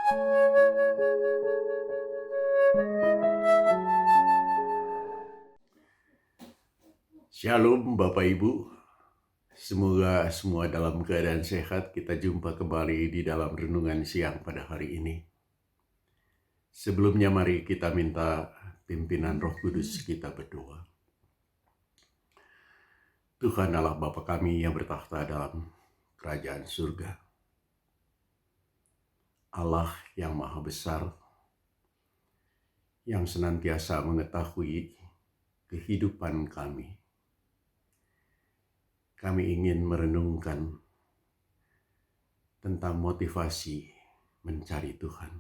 Shalom Bapak Ibu, semoga semua dalam keadaan sehat. Kita jumpa kembali di dalam renungan siang pada hari ini. Sebelumnya mari kita minta pimpinan Roh Kudus, kita berdoa. Tuhan Allah Bapa kami yang bertakhta dalam kerajaan surga, Allah yang maha besar, yang senantiasa mengetahui kehidupan kami. Kami ingin merenungkan tentang motivasi mencari Tuhan.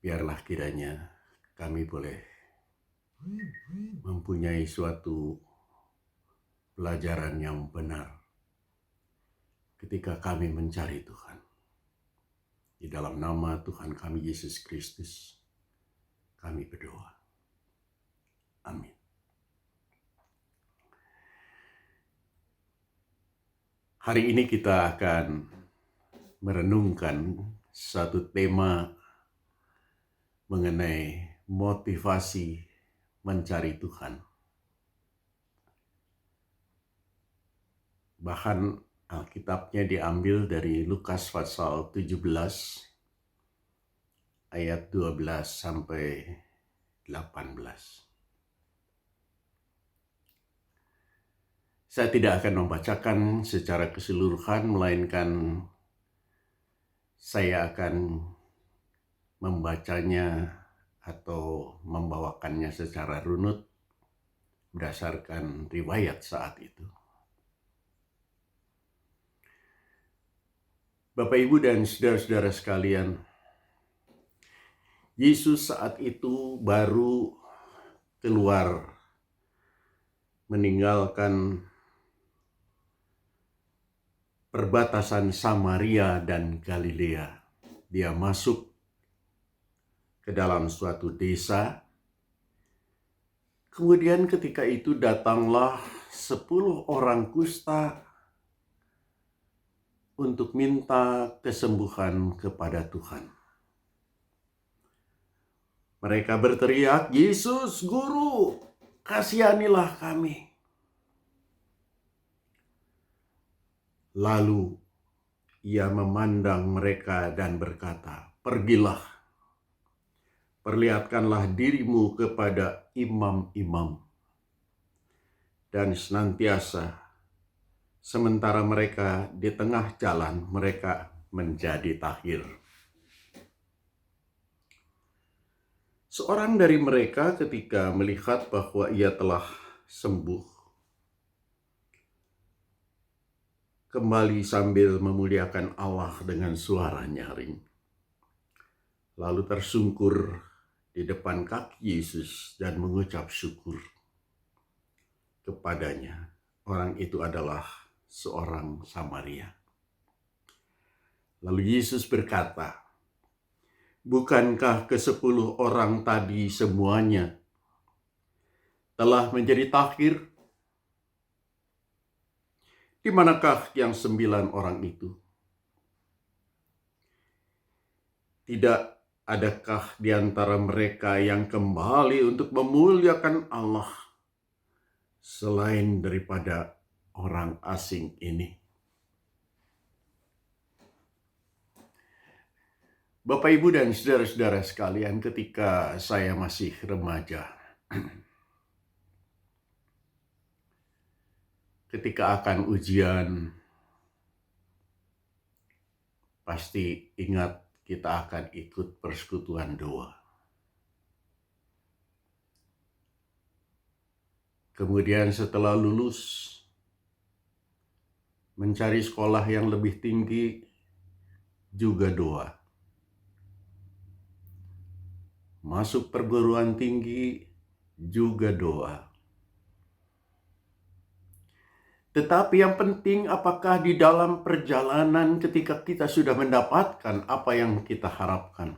Biarlah kiranya kami boleh mempunyai suatu pelajaran yang benar ketika kami mencari Tuhan. Di dalam nama Tuhan kami Yesus Kristus, kami berdoa. Amin. Hari ini kita akan merenungkan satu tema mengenai motivasi mencari Tuhan. Bahkan Alkitabnya diambil dari Lukas pasal 17 ayat 12 sampai 18. Saya tidak akan membacakan secara keseluruhan, melainkan saya akan membacanya atau membawakannya secara runut berdasarkan riwayat saat itu. Bapak, Ibu, dan saudara-saudara sekalian, Yesus saat itu baru keluar meninggalkan perbatasan Samaria dan Galilea. Dia masuk ke dalam suatu desa. Kemudian ketika itu datanglah 10 orang kusta untuk minta kesembuhan kepada Tuhan. Mereka berteriak, "Yesus, Guru, kasihanilah kami." Lalu ia memandang mereka dan berkata, "Pergilah, perlihatkanlah dirimu kepada imam-imam." Dan senantiasa sementara mereka di tengah jalan, mereka menjadi tahir. Seorang dari mereka ketika melihat bahwa ia telah sembuh, kembali sambil memuliakan Allah dengan suara nyaring. Lalu tersungkur di depan kaki Yesus dan mengucap syukur kepadanya. Orang itu adalah seorang Samaria. Lalu Yesus berkata, "Bukankah ke-10 orang tadi semuanya telah menjadi tahir? Di manakah yang 9 orang itu? Tidak adakah di antara mereka yang kembali untuk memuliakan Allah selain daripada orang asing ini?" Bapak, Ibu, dan saudara-saudara sekalian, ketika saya masih remaja, ketika akan ujian, pasti ingat kita akan ikut persekutuan doa. Kemudian setelah lulus, mencari sekolah yang lebih tinggi, juga doa. Masuk perguruan tinggi, juga doa. Tetapi yang penting, apakah di dalam perjalanan ketika kita sudah mendapatkan apa yang kita harapkan,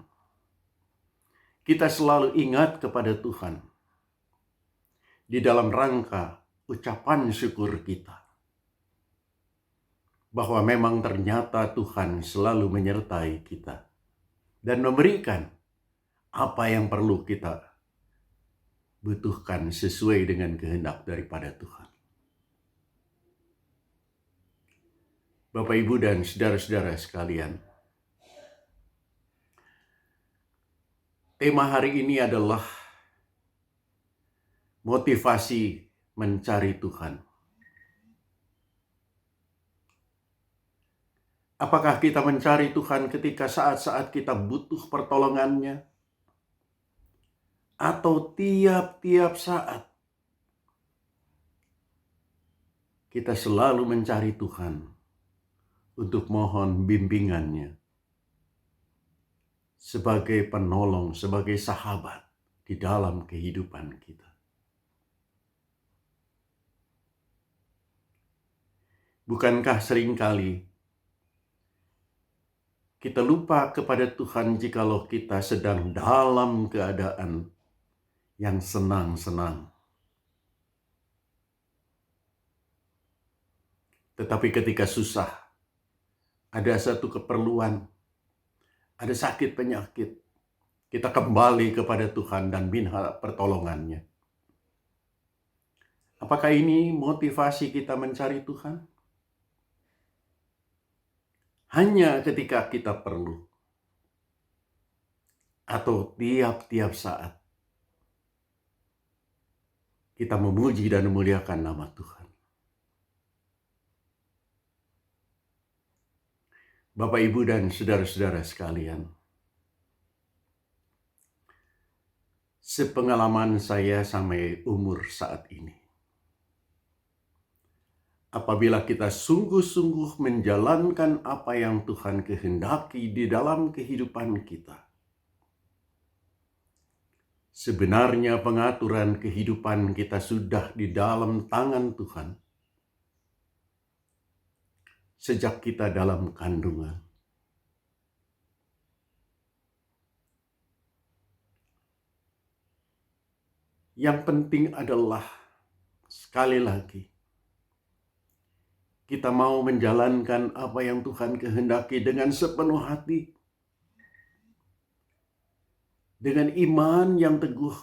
kita selalu ingat kepada Tuhan di dalam rangka ucapan syukur kita. bahwa memang ternyata Tuhan selalu menyertai kita dan memberikan apa yang perlu kita butuhkan sesuai dengan kehendak daripada Tuhan. Bapak, Ibu, dan saudara-saudara sekalian, tema hari ini adalah motivasi mencari Tuhan. Apakah kita mencari Tuhan ketika saat-saat kita butuh pertolongannya? Atau tiap-tiap saat kita selalu mencari Tuhan untuk mohon bimbingannya sebagai penolong, sebagai sahabat di dalam kehidupan kita? Bukankah seringkali kita lupa kepada Tuhan jikalau kita sedang dalam keadaan yang senang-senang? Tetapi ketika susah, ada satu keperluan, ada sakit penyakit, kita kembali kepada Tuhan dan minta pertolongannya. Apakah ini motivasi kita mencari Tuhan? Hanya ketika kita perlu, atau tiap-tiap saat kita memuji dan memuliakan nama Tuhan? Bapak, Ibu, dan saudara-saudara sekalian, sepengalaman saya sampai umur saat ini, apabila kita sungguh-sungguh menjalankan apa yang Tuhan kehendaki di dalam kehidupan kita, sebenarnya pengaturan kehidupan kita sudah di dalam tangan Tuhan sejak kita dalam kandungan. Yang penting adalah, sekali lagi, kita mau menjalankan apa yang Tuhan kehendaki dengan sepenuh hati, dengan iman yang teguh,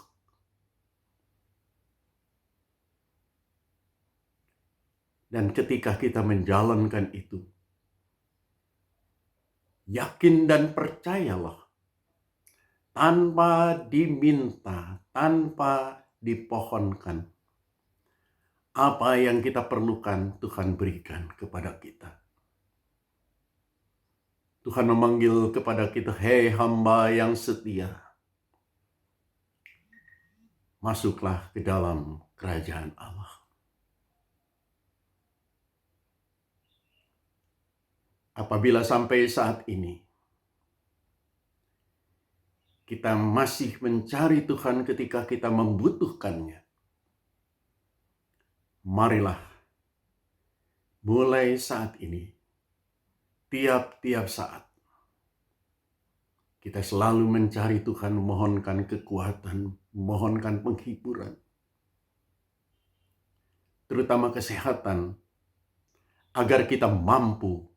dan ketika kita menjalankan itu, yakin dan percayalah, tanpa diminta, tanpa dipohonkan, apa yang kita perlukan Tuhan berikan kepada kita. Tuhan memanggil kepada kita, "Hei hamba yang setia, masuklah ke dalam kerajaan Allah." Apabila sampai saat ini kita masih mencari Tuhan ketika kita membutuhkannya, marilah mulai saat ini, tiap-tiap saat, kita selalu mencari Tuhan, memohonkan kekuatan, memohonkan penghiburan, terutama kesehatan, agar kita mampu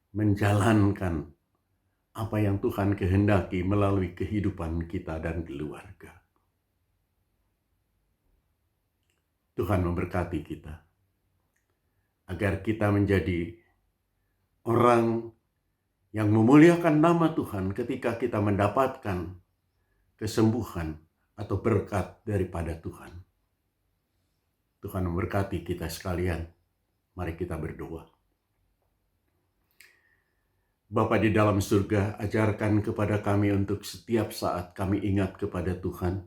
menjalankan apa yang Tuhan kehendaki melalui kehidupan kita dan keluarga. Tuhan memberkati kita, agar kita menjadi orang yang memuliakan nama Tuhan ketika kita mendapatkan kesembuhan atau berkat daripada Tuhan. Tuhan memberkati kita sekalian. Mari kita berdoa. Bapa di dalam surga, ajarkan kepada kami untuk setiap saat kami ingat kepada Tuhan.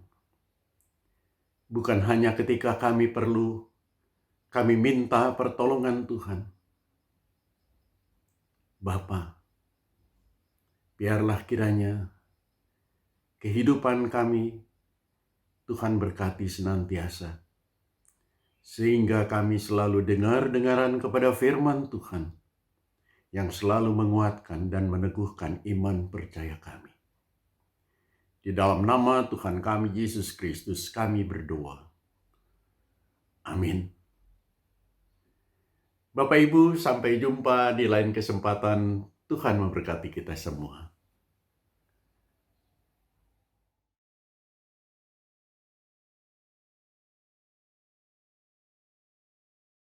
Bukan hanya ketika kami perlu, kami minta pertolongan Tuhan. Bapa, biarlah kiranya kehidupan kami Tuhan berkati senantiasa, sehingga kami selalu dengar-dengaran kepada firman Tuhan yang selalu menguatkan dan meneguhkan iman percaya kami. Di dalam nama Tuhan kami Yesus Kristus kami berdoa. Amin. Bapak Ibu, sampai jumpa di lain kesempatan. Tuhan memberkati kita semua.